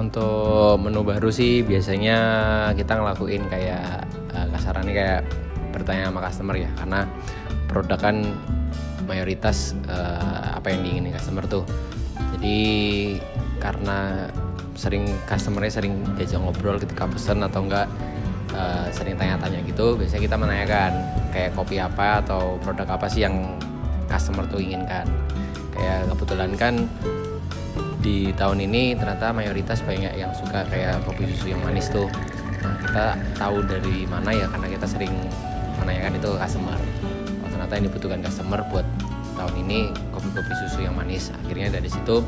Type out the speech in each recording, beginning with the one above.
Untuk menu baru sih biasanya kita ngelakuin kayak kasarannya kayak bertanya sama customer ya, karena produk kan mayoritas apa yang diinginin customer tuh. Jadi karena customernya sering diajak ngobrol ketika pesen atau enggak sering tanya-tanya gitu, biasanya kita menanyakan kayak kopi apa atau produk apa sih yang customer tuh inginkan. Kayak kebetulan kan di tahun ini ternyata mayoritas banyak yang suka kayak kopi susu yang manis tuh. Nah, kita tahu dari mana ya, karena kita sering menanyakan itu ke customer. Oh, ternyata yang dibutuhkan customer buat tahun ini kopi-kopi susu yang manis. Akhirnya dari situ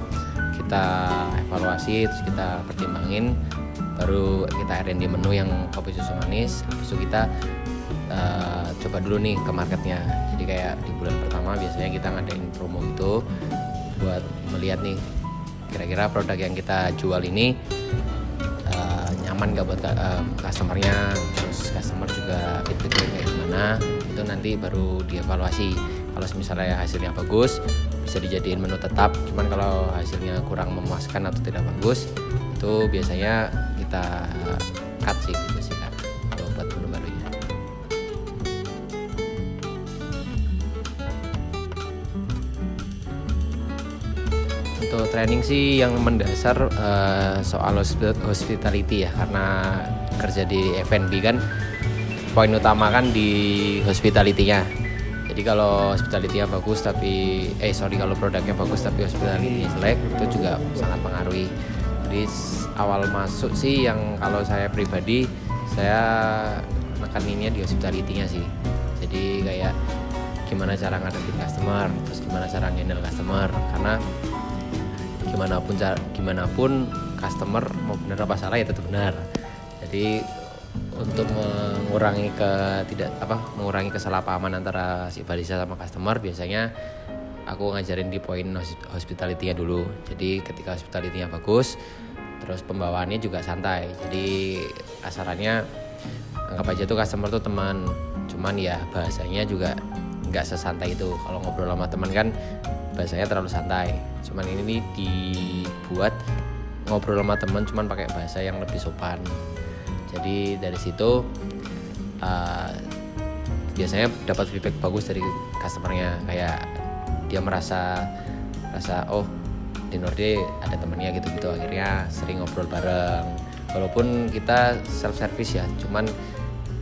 kita evaluasi, terus kita pertimbangin, baru kita R&D menu yang kopi susu manis. Habis itu kita coba dulu nih ke marketnya. Jadi kayak di bulan pertama biasanya kita ngadain promo gitu buat melihat nih kira-kira produk yang kita jual ini nyaman gak buat customernya, terus customer juga feedbacknya kayak gimana. Itu nanti baru dievaluasi. Kalau misalnya hasilnya bagus bisa dijadiin menu tetap, cuman kalau hasilnya kurang memuaskan atau tidak bagus itu biasanya kita cut sih gitu sih Kak, kalau buat menu barunya. Untuk training sih yang mendasar soal hospitality ya, karena kerja di F&B kan poin utama kan di hospitality-nya. Jadi kalau hospitality-nya bagus tapi kalau produknya bagus tapi hospitality-nya jelek, itu juga sangat mempengaruhi. Jadi awal masuk sih yang kalau saya pribadi saya nekaninnya di hospitality-nya sih. Jadi kayak gimana cara ngadepin customer, terus gimana cara handle customer, karena gimana pun customer mau benar apa salah ya tetap benar. Jadi untuk mengurangi kesalahpahaman antara si barista sama customer, biasanya aku ngajarin di poin hospitality-nya dulu. Jadi ketika hospitality-nya bagus, terus pembawaannya juga santai. Jadi asarannya anggap aja tuh customer tuh teman, cuman ya bahasanya juga nggak sesantai itu. Kalau ngobrol sama teman kan bahasanya terlalu santai. Cuman ini dibuat ngobrol sama teman cuman pakai bahasa yang lebih sopan. Jadi dari situ biasanya dapat feedback bagus dari customernya, kayak dia merasa oh di Norde ada temennya gitu-gitu, akhirnya sering ngobrol bareng. Walaupun kita self service ya, cuman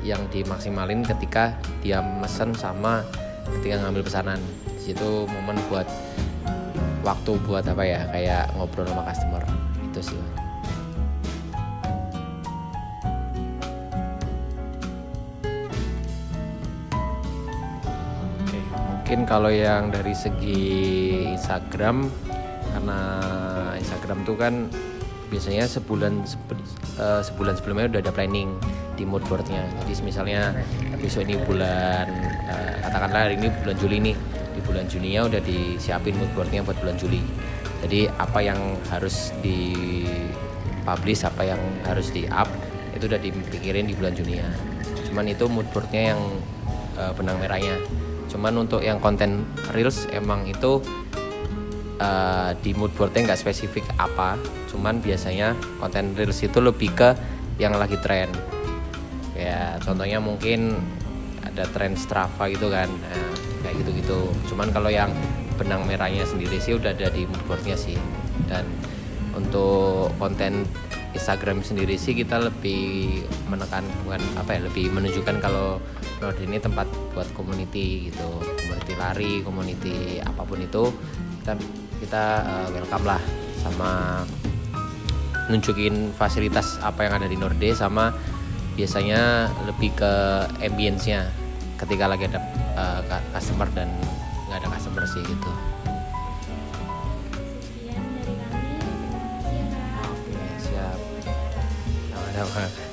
yang dimaksimalin ketika dia mesen sama ketika ngambil pesanan. Di situ momen buat waktu buat apa ya, kayak ngobrol sama customer itu sih. Mungkin kalau yang dari segi Instagram, karena Instagram tuh kan biasanya sebulan sebelumnya udah ada planning di mood boardnya. Jadi misalnya besok ini katakanlah hari ini bulan Juli nih, di bulan Juninya udah disiapin mood boardnya buat bulan Juli. Jadi apa yang harus di publish, apa yang harus di up itu udah dipikirin di bulan Juninya. Cuman itu mood boardnya yang benang merahnya. Cuman untuk yang konten reels emang itu di mood boardnya nggak spesifik apa, cuman biasanya konten reels itu lebih ke yang lagi tren. Kayak contohnya mungkin ada tren Strava gitu kan, kayak gitu-gitu. Cuman kalau yang benang merahnya sendiri sih udah ada di mood boardnya sih. Dan untuk konten Instagram sendiri sih kita lebih lebih menunjukkan kalau Norde ini tempat buat community gitu, community lari, community apapun itu kita welcome lah, sama nunjukin fasilitas apa yang ada di Norde, sama biasanya lebih ke ambience-nya ketika lagi ada customer dan nggak ada customer sih gitu. Sekian dari kami, terima kasih ya Kak. Oke, siap. Sama-sama.